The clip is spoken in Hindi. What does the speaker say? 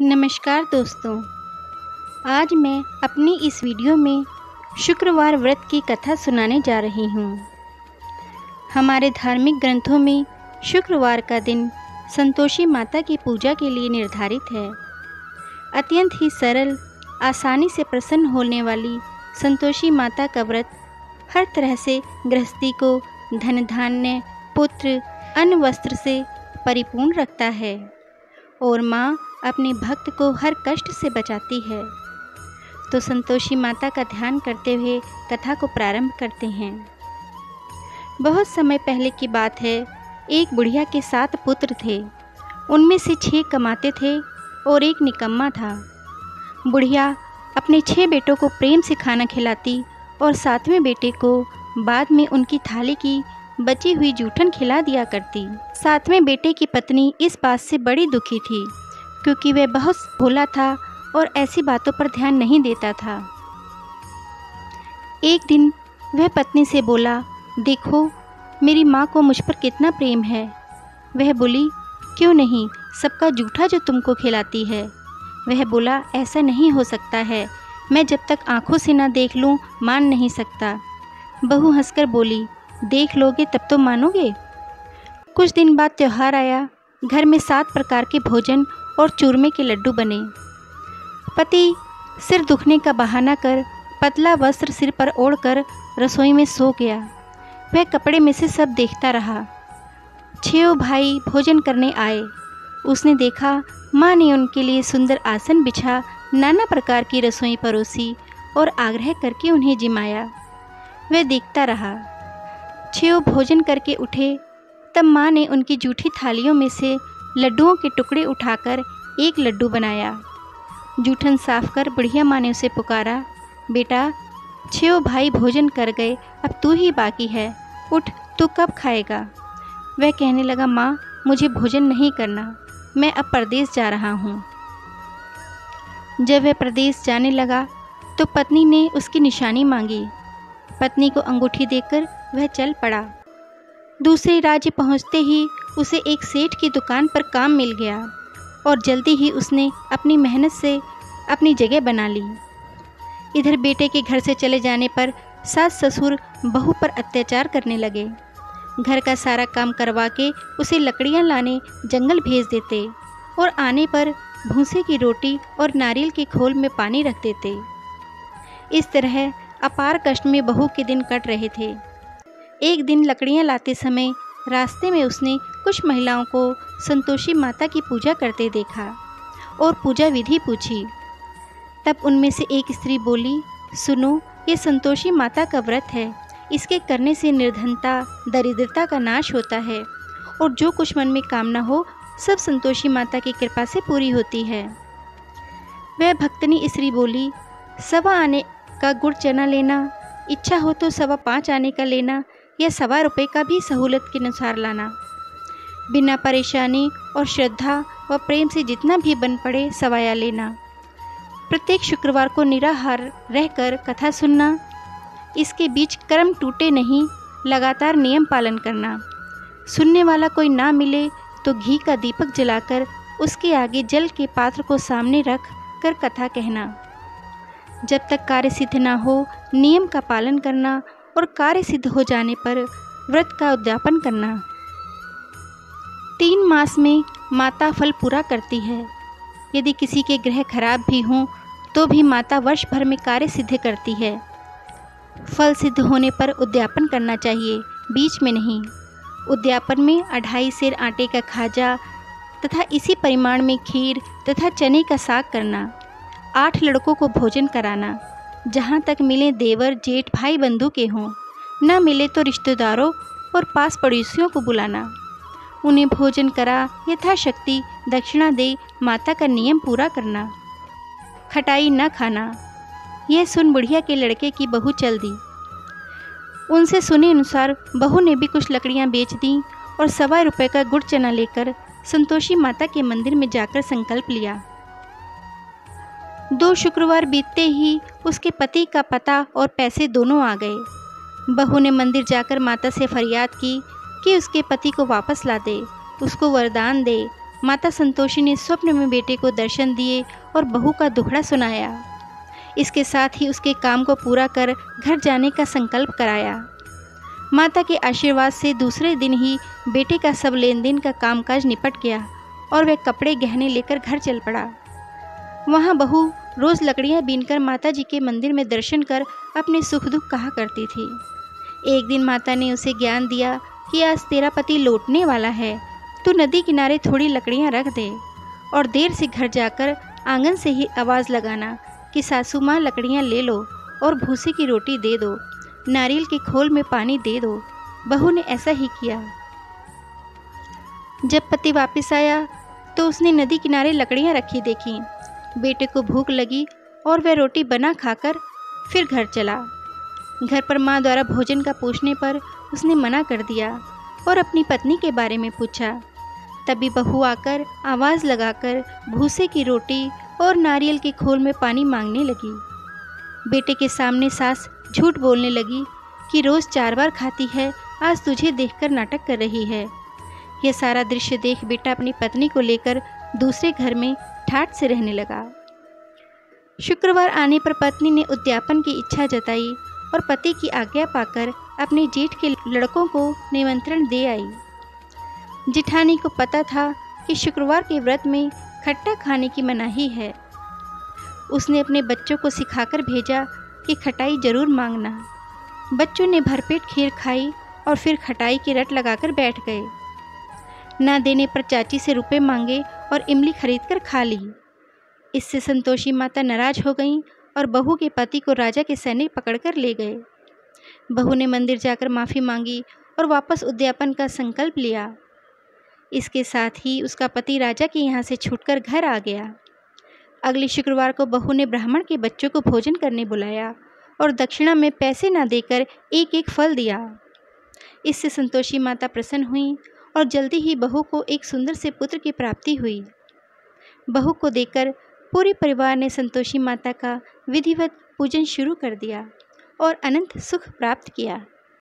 नमस्कार दोस्तों, आज मैं अपनी इस वीडियो में शुक्रवार व्रत की कथा सुनाने जा रही हूँ। हमारे धार्मिक ग्रंथों में शुक्रवार का दिन संतोषी माता की पूजा के लिए निर्धारित है। अत्यंत ही सरल, आसानी से प्रसन्न होने वाली संतोषी माता का व्रत हर तरह से गृहस्थी को धन धान्य, पुत्र, अन्न वस्त्र से परिपूर्ण रखता है और माँ अपने भक्त को हर कष्ट से बचाती है। तो संतोषी माता का ध्यान करते हुए कथा को प्रारंभ करते हैं। बहुत समय पहले की बात है। एक बुढ़िया के 7 पुत्र थे। उनमें से 6 कमाते थे और एक निकम्मा था। बुढ़िया अपने 6 बेटों को प्रेम से खाना खिलाती और 7वें बेटे को बाद में उनकी थाली की बची हुई जूठन खिला दिया करती। 7वें बेटे की पत्नी इस बात से बड़ी दुखी थी, क्योंकि वह बहुत भोला था और ऐसी बातों पर ध्यान नहीं देता था। एक दिन वह पत्नी से बोला, देखो मेरी माँ को मुझ पर कितना प्रेम है। वह बोली, क्यों नहीं, सबका जूठा जो तुमको खिलाती है। वह बोला, ऐसा नहीं हो सकता है, मैं जब तक आंखों से ना देख लूँ मान नहीं सकता। बहू हंसकर बोली, देख लोगे तब तो मानोगे। कुछ दिन बाद त्यौहार आया। घर में 7 प्रकार के भोजन और चूरमे के लड्डू बने। पति सिर दुखने का बहाना कर पतला वस्त्र सिर पर ओढ़कर रसोई में सो गया। वह कपड़े में से सब देखता रहा। 6 भाई भोजन करने आए। उसने देखा माँ ने उनके लिए सुंदर आसन बिछा नाना प्रकार की रसोई परोसी और आग्रह करके उन्हें जिमाया। वह देखता रहा। 6 भोजन करके उठे तब माँ ने उनकी जूठी थालियों में से लड्डुओं के टुकड़े उठाकर एक लड्डू बनाया। जूठन साफ कर बुढ़िया माँ ने उसे पुकारा, बेटा 6 भाई भोजन कर गए, अब तू ही बाकी है, उठ, तू कब खाएगा। वह कहने लगा, माँ मुझे भोजन नहीं करना, मैं अब परदेश जा रहा हूँ। जब वह परदेश जाने लगा तो पत्नी ने उसकी निशानी मांगी। पत्नी को अंगूठी देकर वह चल पड़ा। दूसरे राज्य पहुँचते ही उसे एक सेठ की दुकान पर काम मिल गया और जल्दी ही उसने अपनी मेहनत से अपनी जगह बना ली। इधर बेटे के घर से चले जाने पर सास ससुर बहू पर अत्याचार करने लगे। घर का सारा काम करवा के उसे लकड़ियां लाने जंगल भेज देते और आने पर भूसे की रोटी और नारियल के खोल में पानी रख देते। इस तरह अपार कष्ट में बहू के दिन कट रहे थे। एक दिन लकड़ियां लाते समय रास्ते में उसने कुछ महिलाओं को संतोषी माता की पूजा करते देखा और पूजा विधि पूछी। तब उनमें से एक स्त्री बोली, सुनो, ये संतोषी माता का व्रत है। इसके करने से निर्धनता, दरिद्रता का नाश होता है और जो कुछ मन में कामना हो सब संतोषी माता की कृपा से पूरी होती है। वह भक्तनी स्त्री बोली, 1.25 आने का गुड़ चना लेना, इच्छा हो तो 5.25 आने का लेना या 1.25 रुपये का भी सहूलत के अनुसार लाना। बिना परेशानी और श्रद्धा व प्रेम से जितना भी बन पड़े सवाया लेना। प्रत्येक शुक्रवार को निराहार रहकर कथा सुनना। इसके बीच कर्म टूटे नहीं, लगातार नियम पालन करना। सुनने वाला कोई ना मिले तो घी का दीपक जलाकर उसके आगे जल के पात्र को सामने रख कर कथा कहना। जब तक कार्य सिद्ध ना हो नियम का पालन करना और कार्य सिद्ध हो जाने पर व्रत का उद्यापन करना। 3 मास में माता फल पूरा करती है। यदि किसी के ग्रह खराब भी हों तो भी माता वर्ष भर में कार्य सिद्ध करती है। फल सिद्ध होने पर उद्यापन करना चाहिए, बीच में नहीं। उद्यापन में 2.5 सेर आटे का खाजा तथा इसी परिमाण में खीर तथा चने का साग करना। 8 लड़कों को भोजन कराना। जहाँ तक मिले देवर जेठ भाई बंधु के हों, न मिले तो रिश्तेदारों और पास पड़ोसियों को बुलाना। उन्हें भोजन करा यथाशक्ति दक्षिणा दे माता का नियम पूरा करना। खटाई न खाना। यह सुन बुढ़िया के लड़के की बहू चल दी। उनसे सुने अनुसार बहू ने भी कुछ लकड़ियां बेच दी और 1.25 रुपये का गुड़ चना लेकर संतोषी माता के मंदिर में जाकर संकल्प लिया। 2 शुक्रवार बीतते ही उसके पति का पता और पैसे दोनों आ गए। बहू ने मंदिर जाकर माता से फरियाद की कि उसके पति को वापस ला दे, उसको वरदान दे माता संतोषी ने स्वप्न में बेटे को दर्शन दिए और बहू का दुखड़ा सुनाया। इसके साथ ही उसके काम को पूरा कर घर जाने का संकल्प कराया। माता के आशीर्वाद से दूसरे दिन ही बेटे का सब लेन देन का कामकाज निपट गया और वह कपड़े गहने लेकर घर चल पड़ा। वहाँ बहू रोज़ लकड़ियाँ बीनकर माता जी के मंदिर में दर्शन कर अपने सुख दुख कहा करती थी। एक दिन माता ने उसे ज्ञान दिया कि आज तेरा पति लौटने वाला है, तू नदी किनारे थोड़ी लकड़ियाँ रख दे और देर से घर जाकर आंगन से ही आवाज़ लगाना कि सासू माँ लकड़ियाँ ले लो और भूसे की रोटी दे दो, नारियल के खोल में पानी दे दो। बहू ने ऐसा ही किया। जब पति वापस आया तो उसने नदी किनारे लकड़ियाँ रखी देखी। बेटे को भूख लगी और वह रोटी बना खाकर फिर घर चला। घर पर माँ द्वारा भोजन का पूछने पर उसने मना कर दिया और अपनी पत्नी के बारे में पूछा। तभी बहू आकर आवाज़ लगाकर भूसे की रोटी और नारियल के खोल में पानी मांगने लगी। बेटे के सामने सास झूठ बोलने लगी कि रोज़ 4 बार खाती है, आज तुझे देखकर नाटक कर रही है। यह सारा दृश्य देख बेटा अपनी पत्नी को लेकर दूसरे घर में ठाठ से रहने लगा। शुक्रवार आने पर पत्नी ने उद्यापन की इच्छा जताई और पति की आज्ञा पाकर अपने जेठ के लड़कों को निमंत्रण दे आई। जेठानी को पता था कि शुक्रवार के व्रत में खट्टा खाने की मनाही है। उसने अपने बच्चों को सिखाकर भेजा कि खटाई जरूर मांगना। बच्चों ने भरपेट खीर खाई और फिर खटाई की रट लगाकर बैठ गए। ना देने पर चाची से रुपए मांगे और इमली खरीदकर खा ली। इससे संतोषी माता नाराज हो गईं और बहू के पति को राजा के सैनिक पकड़कर ले गए। बहू ने मंदिर जाकर माफ़ी मांगी और वापस उद्यापन का संकल्प लिया। इसके साथ ही उसका पति राजा के यहाँ से छूटकर घर आ गया। अगले शुक्रवार को बहू ने ब्राह्मण के बच्चों को भोजन करने बुलाया और दक्षिणा में पैसे ना देकर एक एक फल दिया। इससे संतोषी माता प्रसन्न हुई और जल्दी ही बहू को एक सुंदर से पुत्र की प्राप्ति हुई। बहू को देखकर पूरे परिवार ने संतोषी माता का विधिवत पूजन शुरू कर दिया और अनंत सुख प्राप्त किया।